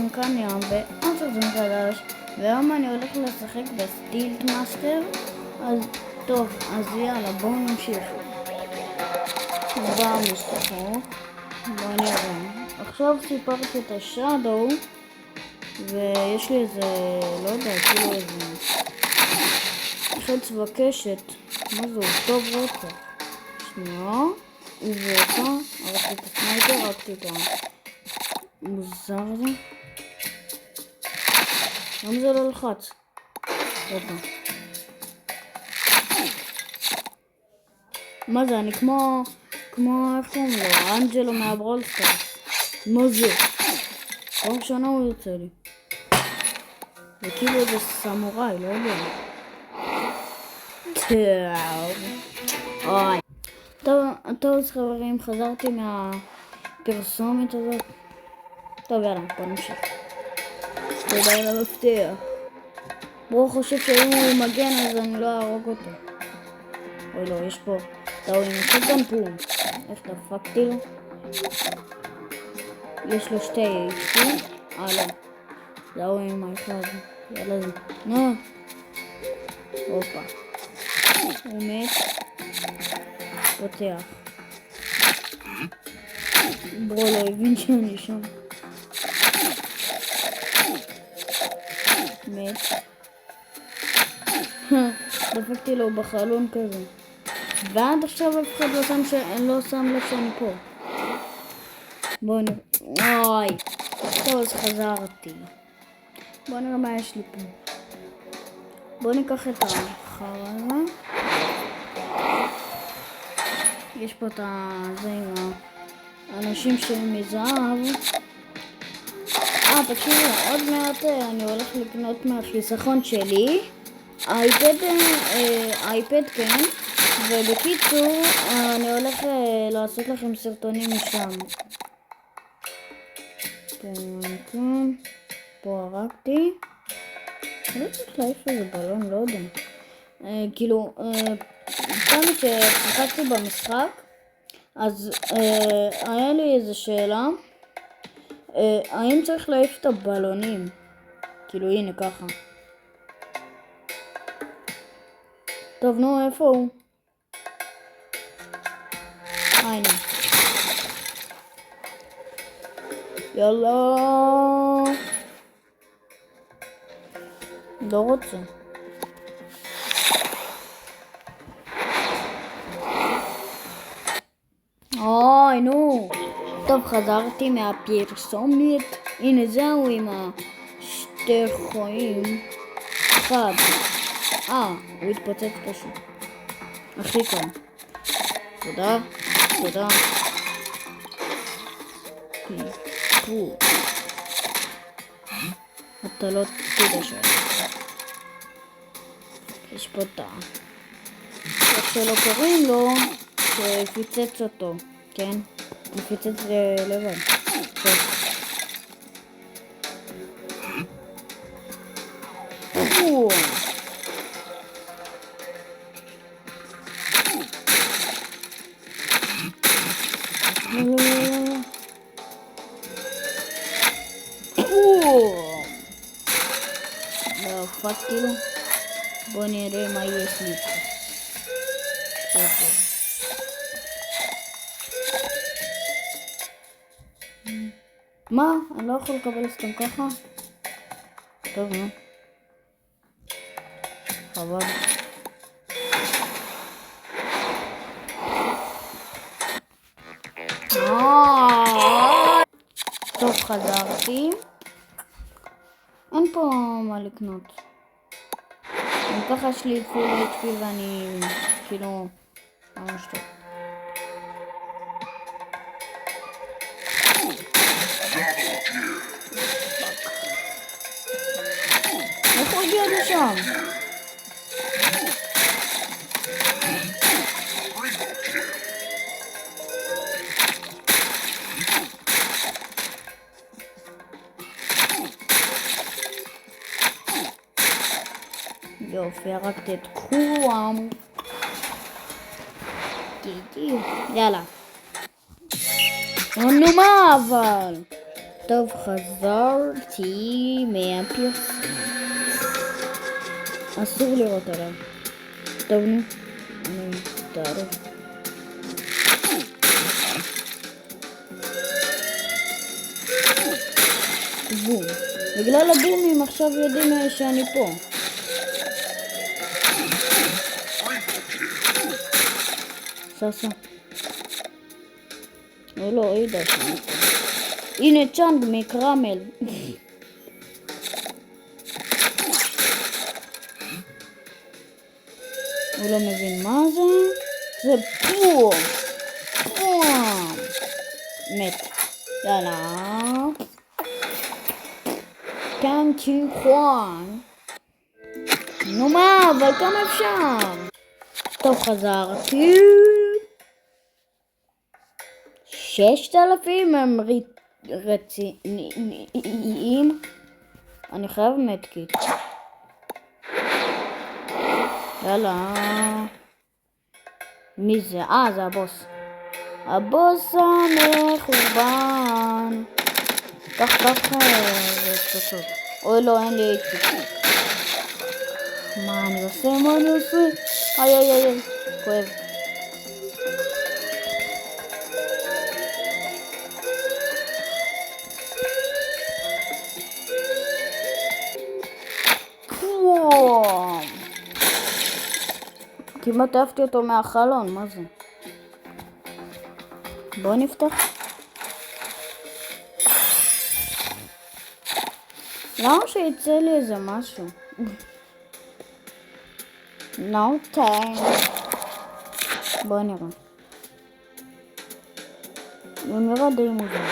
כאן ים ועוד סרטון חדש, והיום אני הולך לשחק בסטילט מאסטר. אז טוב, אז יאללה, בואו נמשיך. בואו נשחק, בואו נראה. עכשיו סיפרתי את השאדו ויש לי איזה, לא יודע, כאילו איזה חץ וקשת. מה זה? טוב רצח. שנייה, ובאותה הרגתי את הסנייפר, הרגתי את המוזר הזה. למה זה לא לחץ? רגע. מה זה? אני כמו איך קוראים לו? אנג'לו מהברול סטארס. מה זה? פעם ראשונה הוא יוצא לי. זה כאילו איזה סמוראי, לא יודע. אוי. טוב, אז חברים, חזרתי מהפרסומת הזאת. טוב, יאללה, בוא נמשיך. תודה על המפתיע. ברור חושב שאם הוא מגן אז אני לא אהרוג אותו. אוי לא, יש פה טאווי מסוכן פה. איך דפקתי לו? יש לו שתי HP. לא. זהו עם האחד. יאללה זה. נו. הופה. הוא מת. פותח. ברו לא הבין שאני שם. מת. דפקתי לו בחלון כזה. ועד עכשיו אף אחד לא שם לב שאני פה. בואו נראה. אוי. טוב, אז חזרתי. בואו נראה מה יש לי פה. בואו ניקח את החר הזה. יש פה את זה עם האנשים שהם מזהב. תקשיבו, עוד מעט אני הולך לקנות מהחיסכון שלי אייפד כן, ובקיצור אני הולך לעשות לכם סרטונים משם. פה הרגתי. לא צריך להעיף איזה בלון, לא יודע. כאילו, פעם ששיחקתי במשחק, אז היה לי איזה שאלה. האם צריך להעיף את הבלונים? כאילו, הנה ככה. טוב, נו, איפה הוא? הנה. יאללה. לא רוצה. אוי, נו. טוב, חזרתי מהפרסומת. הנה זהו עם השתי חיים. אחד. הוא התפוצץ פשוט. הכי קל. תודה. תודה. אתה לא תדע שם. יש פה את איך שלא קוראים לו, שפיצץ אותו. כן? הוא פיצץ לבד. דפקתי לו. בוא נראה מה יש לי פה. מה? אני לא יכול לקבל סתם ככה? טוב, נו. חבל. טוב, חזרתי. אין פה מה לקנות. אני ככה יש לי פול HP ואני כאילו ממש טוב. איך הוא הגיע לשם? יופי, הרגתי את כולם. יאללה. נו מה אבל? טוב, חזרתי מהפרסום. אסור לראות עליו. טוב, נו. תערב. בום. בגלל הבומים עכשיו יודעים שאני פה. ססה. לא, עידה שאני פה. הנה צ'אנג מקרמל. הוא לא מבין מה זה. זה פום. פום. מת. יאללה. קנצ'י חואן. נו מה, אבל כמה אפשר? טוב, חזרתי. 6,000 הם רציניים. אני חייב מדקיט. יאללה. מי זה? זה הבוס. הבוס המחורבן. קח פצצות. אוי לא, אין לי איקסי. מה אני עושה? איי. כואב. כמעט אהבתי אותו מהחלון, מה זה? בוא נפתח. למה שיצא לי איזה משהו? No time. בוא נראה. הוא נראה די מוזר.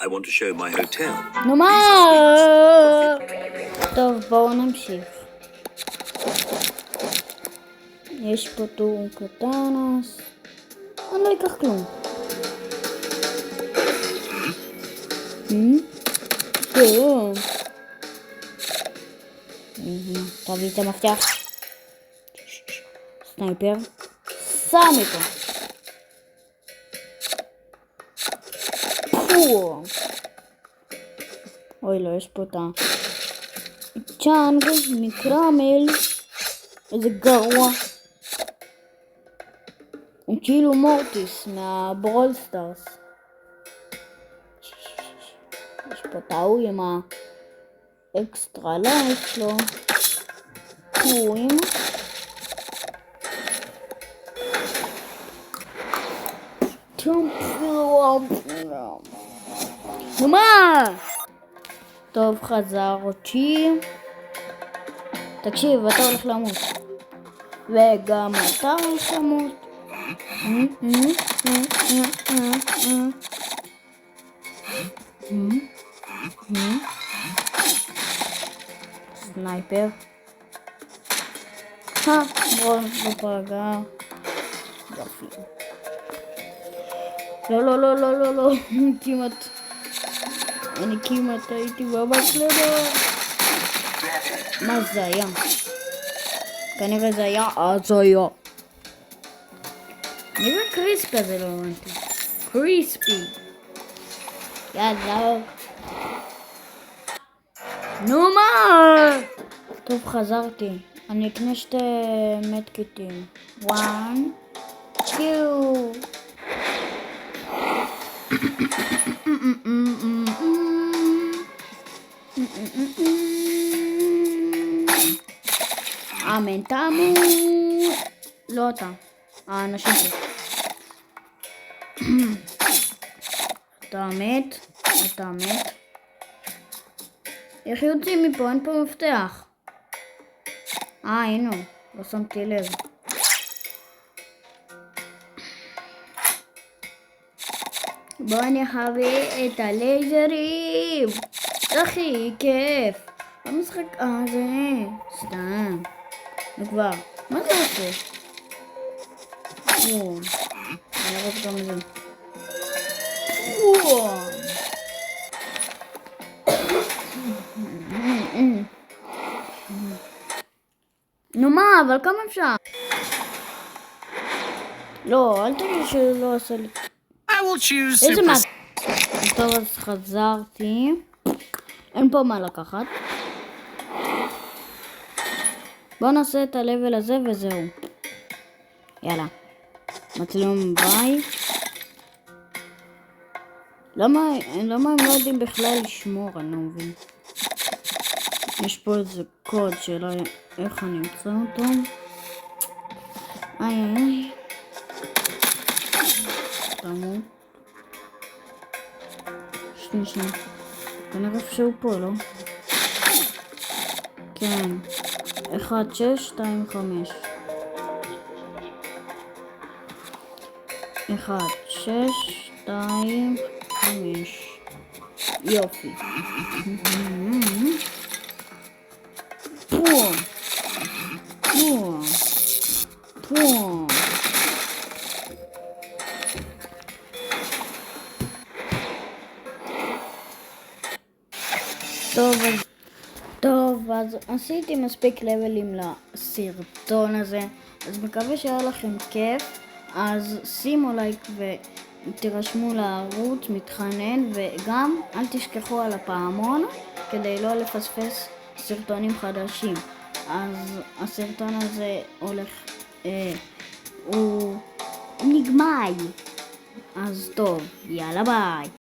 I want to show my hotel. נו מה? טוב, בואו נמשיך. יש פה טור קטן, אז אני לא אקח כלום. טוב. תביא את המפתח. סנייפר. שם איתו. אוי לא, יש פה את צ'אנג מקרמל. איזה גרוע. הוא כאילו מורטיס מהברול סטארס. יש פה טאו עם האקסטרה לייף שלו. קורים. נו מה? טוב, חזרתי. תקשיב, אתה הולך למות. וגם אתה הולך למות. סנייפר. בוא בפרגע. יופי. לא. כמעט. אני כמעט הייתי בבקלדה. מה זה היה? כנראה זה היה הזויה. נראה קריס כזה, לא הבנתי. קריספי. יאללה. נו מה? טוב, חזרתי. אני אקנה 2 מדקיטים. 1, 2. אמן תמות. לא אתה. האנשים פה. אתה מת. איך יוצאים מפה? אין פה מפתח. הנה. לא שמתי לב. בוא נחווה את הלייזרים. הכי כיף. המשחק הזה. סתם. וכבר. מה זה עושה? אני אראה גם זה. נו מה, אבל כמה אפשר? לא, אל תגיד שלא עשה לי. I will choose איזה super. מה? טוב, אז חזרתי. אין פה מה לקחת. בואו נעשה את הלבל הזה וזהו. יאללה. מצלום ביי. למה הם לא יודעים בכלל לשמור? אני לא מבין. יש פה איזה קוד שאלה איך אני אמצא אותו. איי איי איי. תמות. שנייה. כנראה שהוא פה, לא? כן. 1, 6, 2, 5. 1, 6, 2, 5. יופי. פום. פום. פום. טוב, אז עשיתי מספיק לבלים לסרטון הזה, אז מקווה שהיה לכם כיף. אז שימו לייק ותירשמו לערוץ מתחנן, וגם אל תשכחו על הפעמון כדי לא לפספס סרטונים חדשים. אז הסרטון הזה הולך, הוא נגמר. אז טוב, יאללה ביי.